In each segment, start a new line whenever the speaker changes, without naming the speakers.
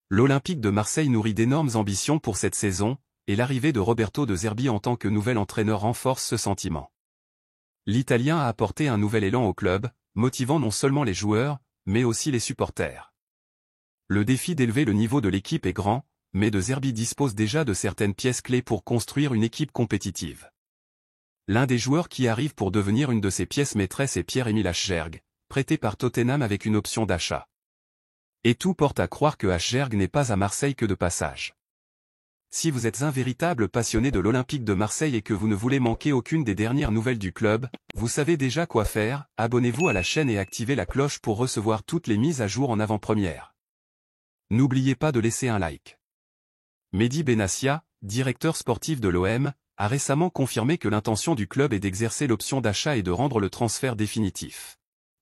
L'Olympique de Marseille nourrit d'énormes ambitions pour cette saison, et l'arrivée de Roberto De Zerbi en tant que nouvel entraîneur renforce ce sentiment. L'Italien a apporté un nouvel élan au club, motivant non seulement les joueurs, mais aussi les supporters. Le défi d'élever le niveau de l'équipe est grand, mais De Zerbi dispose déjà de certaines pièces clés pour construire une équipe compétitive. L'un des joueurs qui arrive pour devenir une de ses pièces maîtresses est Pierre-Emile Aschberg, prêté par Tottenham avec une option d'achat. Et tout porte à croire que Aschberg n'est pas à Marseille que de passage. Si vous êtes un véritable passionné de l'Olympique de Marseille et que vous ne voulez manquer aucune des dernières nouvelles du club, vous savez déjà quoi faire, abonnez-vous à la chaîne et activez la cloche pour recevoir toutes les mises à jour en avant-première. N'oubliez pas de laisser un like. Mehdi Benassia, directeur sportif de l'OM, a récemment confirmé que l'intention du club est d'exercer l'option d'achat et de rendre le transfert définitif.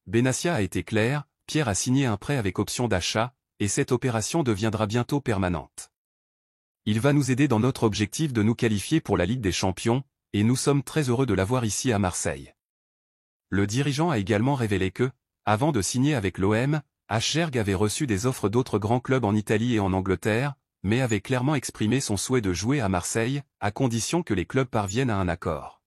Benassia a été clair, Pierre a signé un prêt avec option d'achat, et cette opération deviendra bientôt permanente. Il va nous aider dans notre objectif de nous qualifier pour la Ligue des Champions, et nous sommes très heureux de l'avoir ici à Marseille. Le dirigeant a également révélé que, avant de signer avec l'OM, Aschberg avait reçu des offres d'autres grands clubs en Italie et en Angleterre, mais avait clairement exprimé son souhait de jouer à Marseille, à condition que les clubs parviennent à un accord.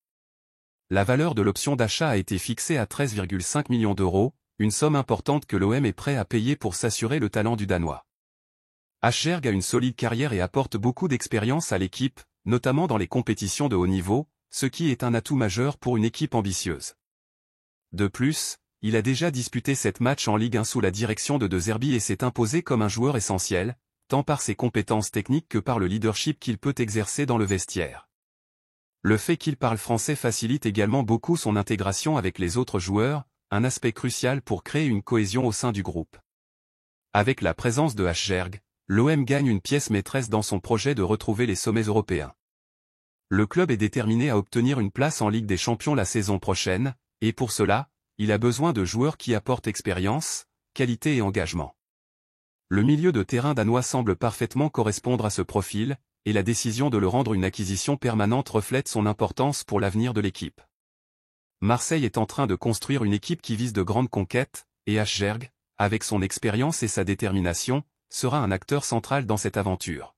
La valeur de l'option d'achat a été fixée à 13,5 millions d'euros, une somme importante que l'OM est prêt à payer pour s'assurer le talent du Danois. Aschberg a une solide carrière et apporte beaucoup d'expérience à l'équipe, notamment dans les compétitions de haut niveau, ce qui est un atout majeur pour une équipe ambitieuse. De plus, il a déjà disputé 7 matchs en Ligue 1 sous la direction de De Zerbi et s'est imposé comme un joueur essentiel, tant par ses compétences techniques que par le leadership qu'il peut exercer dans le vestiaire. Le fait qu'il parle français facilite également beaucoup son intégration avec les autres joueurs, un aspect crucial pour créer une cohésion au sein du groupe. Avec la présence de Aschberg, l'OM gagne une pièce maîtresse dans son projet de retrouver les sommets européens. Le club est déterminé à obtenir une place en Ligue des Champions la saison prochaine, et pour cela, il a besoin de joueurs qui apportent expérience, qualité et engagement. Le milieu de terrain danois semble parfaitement correspondre à ce profil, et la décision de le rendre une acquisition permanente reflète son importance pour l'avenir de l'équipe. Marseille est en train de construire une équipe qui vise de grandes conquêtes, et Aschberg, avec son expérience et sa détermination, sera un acteur central dans cette aventure.